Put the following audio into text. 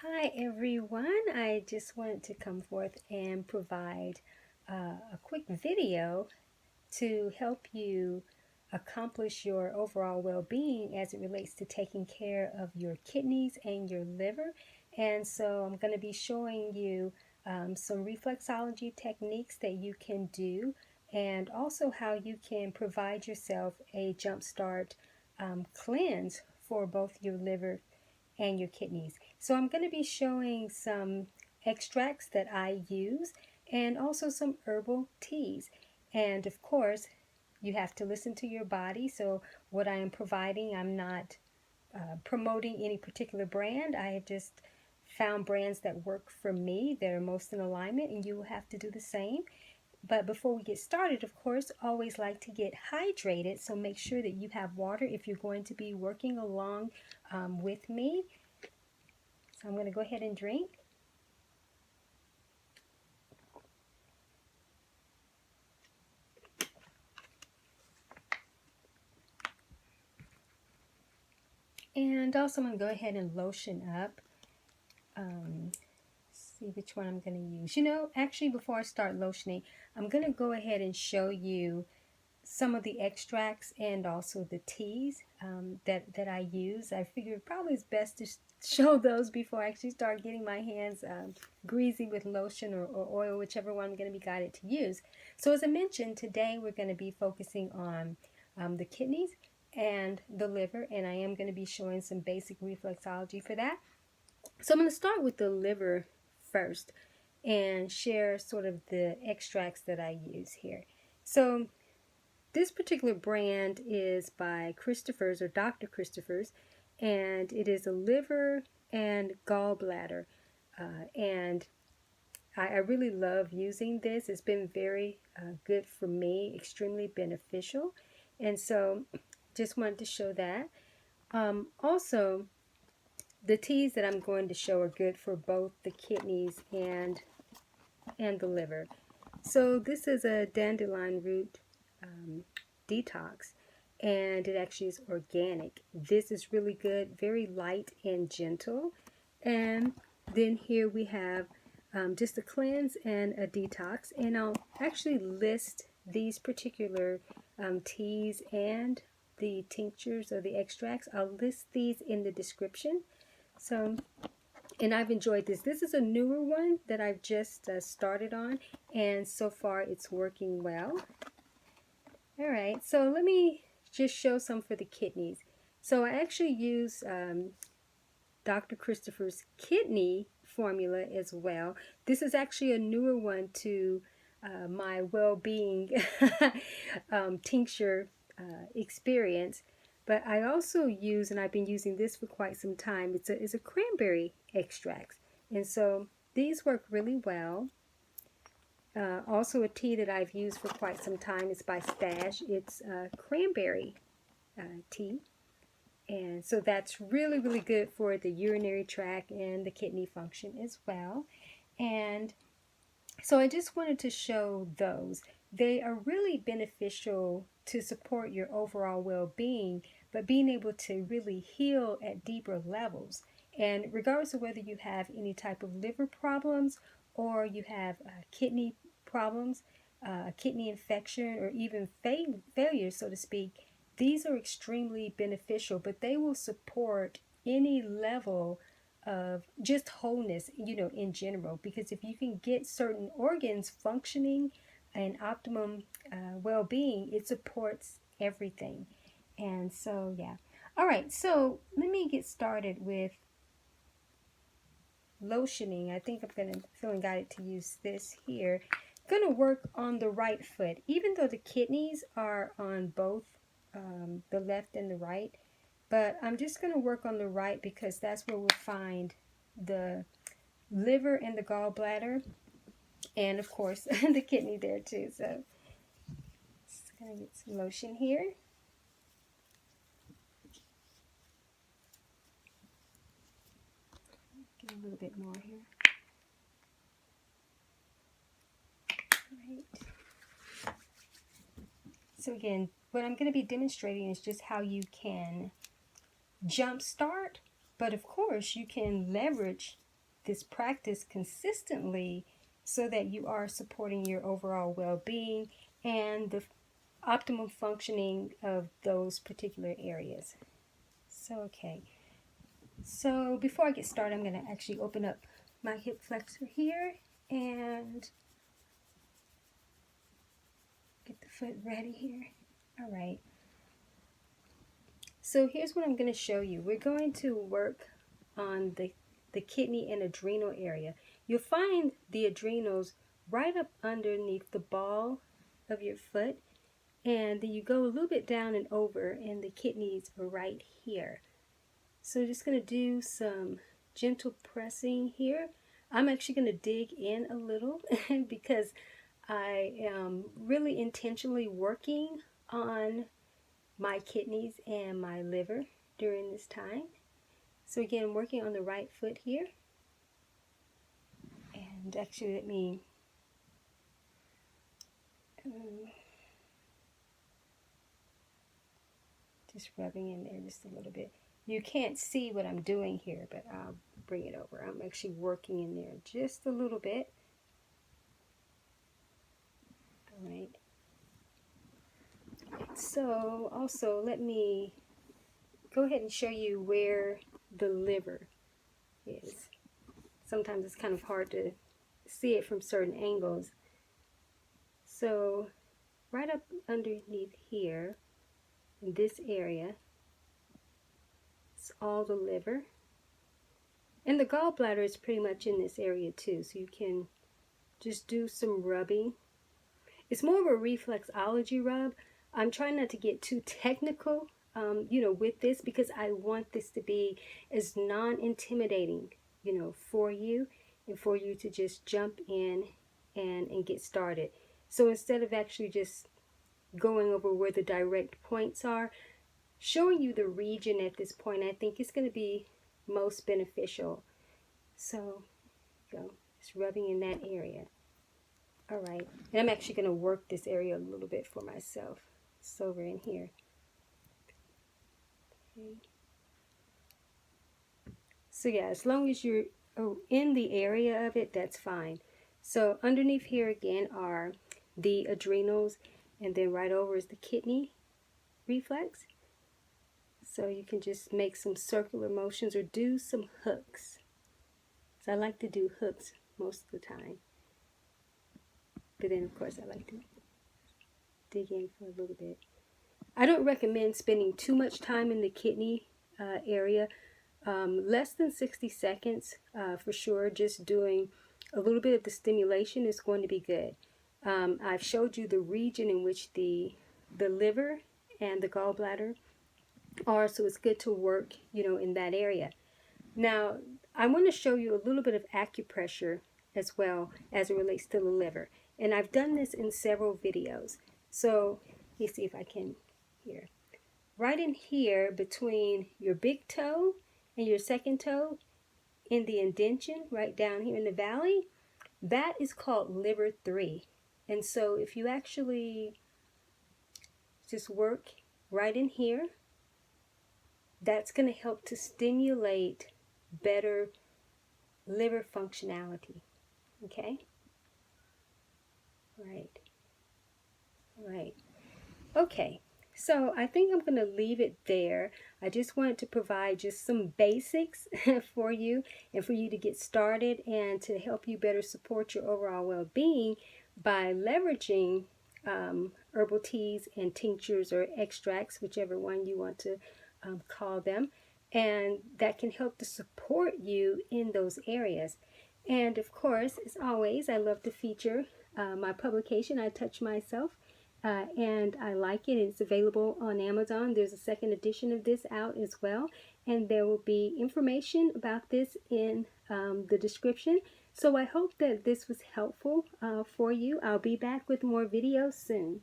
Hi everyone, I just wanted to come forth and provide a quick video to help you accomplish your overall well-being as it relates to taking care of your kidneys and your liver. And so I'm going to be showing you some reflexology techniques that you can do, and also how you can provide yourself a jumpstart cleanse for both your liver and your kidneys. So I'm going to be showing some extracts that I use and also some herbal teas. And of course, you have to listen to your body. So what I am providing, I'm not promoting any particular brand. I have just found brands that work for me, that are most in alignment, and you will have to do the same. But before we get started, of course, always like to get hydrated. So make sure that you have water if you're going to be working along with me. So I'm going to go ahead and drink. And also I'm going to go ahead and lotion up. See which one I'm going to use. Actually, before I start lotioning, I'm going to go ahead and show you some of the extracts and also the teas that I use. I figured probably it's best to show those before I actually start getting my hands greasy with lotion or oil, whichever one I'm going to be guided to use. So as I mentioned, today we're going to be focusing on the kidneys and the liver, and I am going to be showing some basic reflexology for that. So I'm going to start with the liver first and share sort of the extracts that I use here. So this particular brand is by Christopher's, or Dr. Christopher's, and it is a liver and gallbladder. And I really love using this. It's been very good for me, extremely beneficial. And so just wanted to show that. Also, the teas that I'm going to show are good for both the kidneys and the liver. So this is a dandelion root detox, and it actually is organic. This is really good, very light and gentle. And then here we have just a cleanse and a detox, and I'll actually list these particular teas and the tinctures or the extracts. I'll list these in the description. So, and I've enjoyed this. This is a newer one that I've just started on, and so far it's working well. All right, so let me just show some for the kidneys. So I actually use Dr. Christopher's kidney formula as well. This is actually a newer one to my well-being tincture experience. But I also use, and I've been using this for quite some time, it's a cranberry extract. And so these work really well. Also a tea that I've used for quite some time is by Stash. It's cranberry tea. And so that's really, really good for the urinary tract and the kidney function as well. And so I just wanted to show those. They are really beneficial to support your overall well-being, but being able to really heal at deeper levels. And regardless of whether you have any type of liver problems or you have kidney problems, kidney infection, or even failure, so to speak, these are extremely beneficial, but they will support any level of just wholeness, in general, because if you can get certain organs functioning and optimum well-being, it supports everything. And so, yeah. All right, so let me get started with lotioning. I think I'm feeling guided to use this here. I'm going to work on the right foot, even though the kidneys are on both the left and the right. But I'm just going to work on the right because that's where we'll find the liver and the gallbladder, and of course the kidney there too. So just going to get some lotion here. Get a little bit more here. Right. So again, what I'm going to be demonstrating is just how you can jumpstart, but of course you can leverage this practice consistently so that you are supporting your overall well-being and the optimum functioning of those particular areas. So, okay. So before I get started, I'm going to actually open up my hip flexor here and get the foot ready here. All right. So here's what I'm going to show you. We're going to work on the kidney and adrenal area. You'll find the adrenals right up underneath the ball of your foot, and then you go a little bit down and over, and the kidneys are right here. So just going to do some gentle pressing here. I'm actually going to dig in a little because I am really intentionally working on my kidneys and my liver during this time. So again, working on the right foot here. And actually let me just rubbing in there just a little bit. You can't see what I'm doing here, but I'll bring it over. I'm actually working in there just a little bit. All right. So also let me go ahead and show you where the liver is. Sometimes it's kind of hard to see it from certain angles. So right up underneath here, in this area, it's all the liver. And the gallbladder is pretty much in this area too, so you can just do some rubbing. It's more of a reflexology rub. I'm trying not to get too technical, with this, because I want this to be as non-intimidating, for you, and for you to just jump in and get started. So instead of actually just going over where the direct points are, showing you the region at this point, I think is going to be most beneficial. So, just rubbing in that area. All right, and I'm actually going to work this area a little bit for myself. It's over in here. Okay. So yeah, as long as you're in the area of it, that's fine. So underneath here again are the adrenals, and then right over is the kidney reflex. So you can just make some circular motions or do some hooks. So I like to do hooks most of the time. But then of course I like to dig in for a little bit. I don't recommend spending too much time in the kidney area. Less than 60 seconds for sure. Just doing a little bit of the stimulation is going to be good. I've showed you the region in which the liver and the gallbladder are, so it's good to work, in that area. Now, I want to show you a little bit of acupressure as well as it relates to the liver. And I've done this in several videos. So, let me see if I can here. Right in here between your big toe and your second toe, in the indention, right down here in the valley, that is called liver 3. And so if you actually just work right in here, that's going to help to stimulate better liver functionality. Okay? Right. All right. Okay. So I think I'm going to leave it there. I just wanted to provide just some basics for you and for you to get started and to help you better support your overall well-being by leveraging herbal teas and tinctures or extracts, whichever one you want to call them, and that can help to support you in those areas. And of course, as always, I love to feature my publication, I Touch Myself. And I like it. It's available on Amazon. There's a second edition of this out as well. And there will be information about this in the description. So I hope that this was helpful for you. I'll be back with more videos soon.